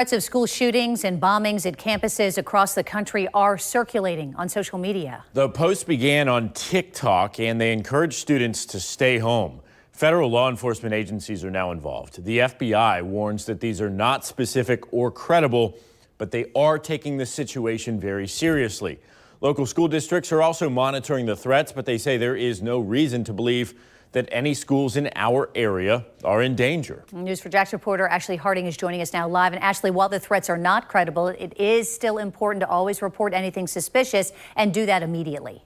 Threats of school shootings and bombings at campuses across the country are circulating on social media. The post began on TikTok and they encourage students to stay home. Federal law enforcement agencies are now involved. The FBI warns that these are not specific or credible, but they are taking the situation very seriously. Local school districts are also monitoring the threats, but they say there is no reason to believe that any schools in our area are in danger. News4Jax reporter Ashley Harding is joining us now live. And Ashley, while the threats are not credible, it is still important to always report anything suspicious and do that immediately.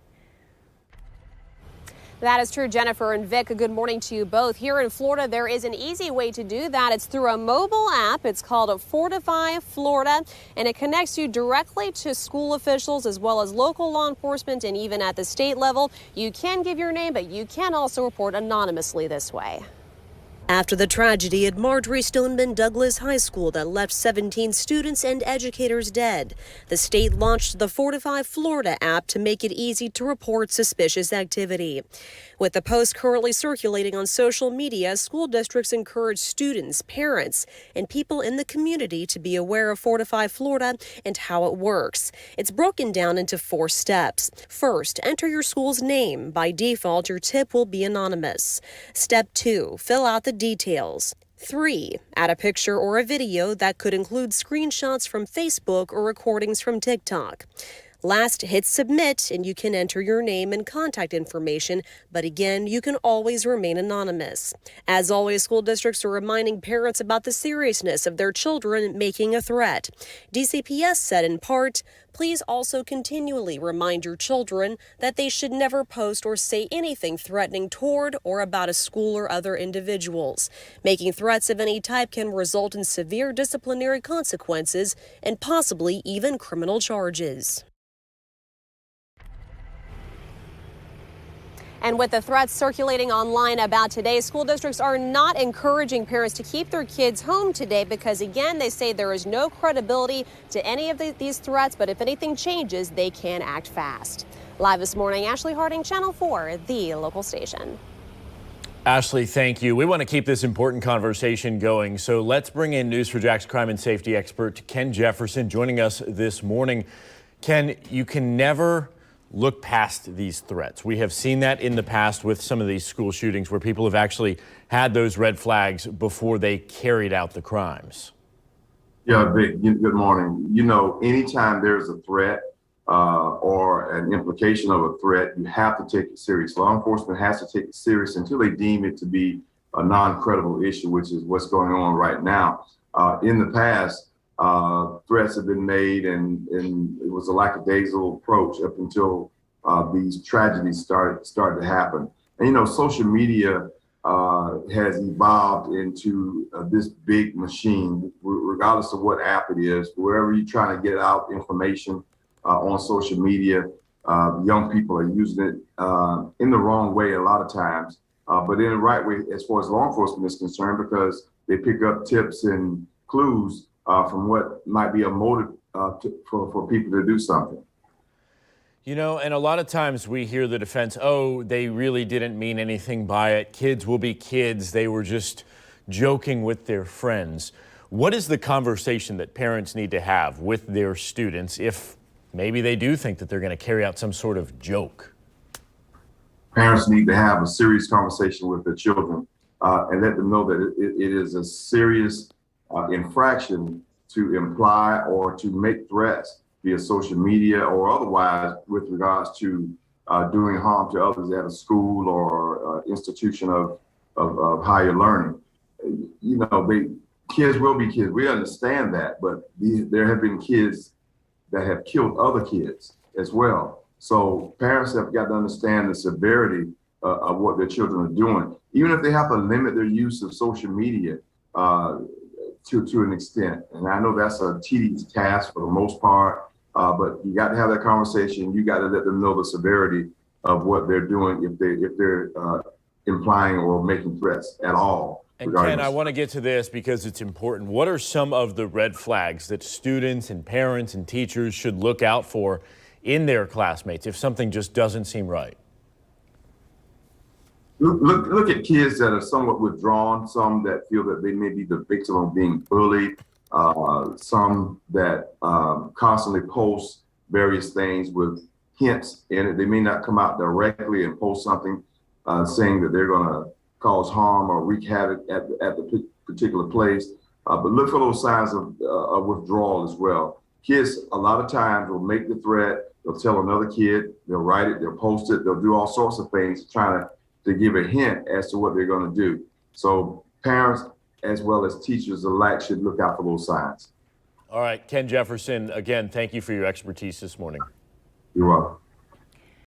That is true, Jennifer and Vic. Good morning to you both. Here in Florida, there is an easy way to do that. It's through a mobile app. It's called Fortify Florida, and it connects you directly to school officials as well as local law enforcement and even at the state level. You can give your name, but you can also report anonymously this way. After the tragedy at Marjory Stoneman Douglas High School that left 17 students and educators dead, the state launched the Fortify Florida app to make it easy to report suspicious activity. With the post currently circulating on social media, school districts encourage students, parents, and people in the community to be aware of Fortify Florida and how it works. It's broken down into 4 steps. First, enter your school's name. By default, your tip will be anonymous. Step 2, fill out the details. 3, add a picture or a video that could include screenshots from Facebook or recordings from TikTok. Last, hit submit and you can enter your name and contact information, but again, you can always remain anonymous. As always, school districts are reminding parents about the seriousness of their children making a threat. DCPS said in part, please also continually remind your children that they should never post or say anything threatening toward or about a school or other individuals. Making threats of any type can result in severe disciplinary consequences and possibly even criminal charges. And with the threats circulating online about today, school districts are not encouraging parents to keep their kids home today because, again, they say there is no credibility to any of these threats, but if anything changes, they can act fast. Live this morning, Ashley Harding, Channel 4, the local station. Ashley, thank you. We want to keep this important conversation going, so let's bring in News4Jax crime and safety expert Ken Jefferson joining us this morning. Ken, you can never look past these threats. We have seen that in the past with some of these school shootings where people have actually had those red flags before they carried out the crimes. Yeah, Vic, good morning. You know, anytime there's a threat or an implication of a threat, you have to take it serious. Law enforcement has to take it serious until they deem it to be a non-credible issue, which is what's going on right now. In the past, threats have been made and it was a lackadaisical approach up until these tragedies started to happen. And, you know, social media has evolved into this big machine, regardless of what app it is. Wherever you're trying to get out information on social media, young people are using it in the wrong way a lot of times, but in the right way as far as law enforcement is concerned, because they pick up tips and clues from what might be a motive for people to do something. You know, and a lot of times we hear the defense, oh, they really didn't mean anything by it. Kids will be kids. They were just joking with their friends. What is the conversation that parents need to have with their students if maybe they do think that they're going to carry out some sort of joke? Parents need to have a serious conversation with their children and let them know that it is a serious infraction to imply or to make threats via social media or otherwise with regards to doing harm to others at a school or institution of higher learning. You know, kids will be kids. We understand that, but there have been kids that have killed other kids as well. So parents have got to understand the severity of what their children are doing, even if they have to limit their use of social media to an extent. And I know that's a tedious task for the most part, but you got to have that conversation. You got to let them know the severity of what they're doing if they're implying or making threats at all. And Ken, I want to get to this because it's important. What are some of the red flags that students and parents and teachers should look out for in their classmates if something just doesn't seem right? Look at kids that are somewhat withdrawn, some that feel that they may be the victim of being bullied, some that constantly post various things with hints in it. They may not come out directly and post something saying that they're going to cause harm or wreak havoc at the particular place. But look for those signs of withdrawal as well. Kids, a lot of times, will make the threat. They'll tell another kid. They'll write it. They'll post it. They'll do all sorts of things trying to give a hint as to what they're going to do. So parents, as well as teachers alike, should look out for those signs. All right, Ken Jefferson, again, thank you for your expertise this morning. You're welcome.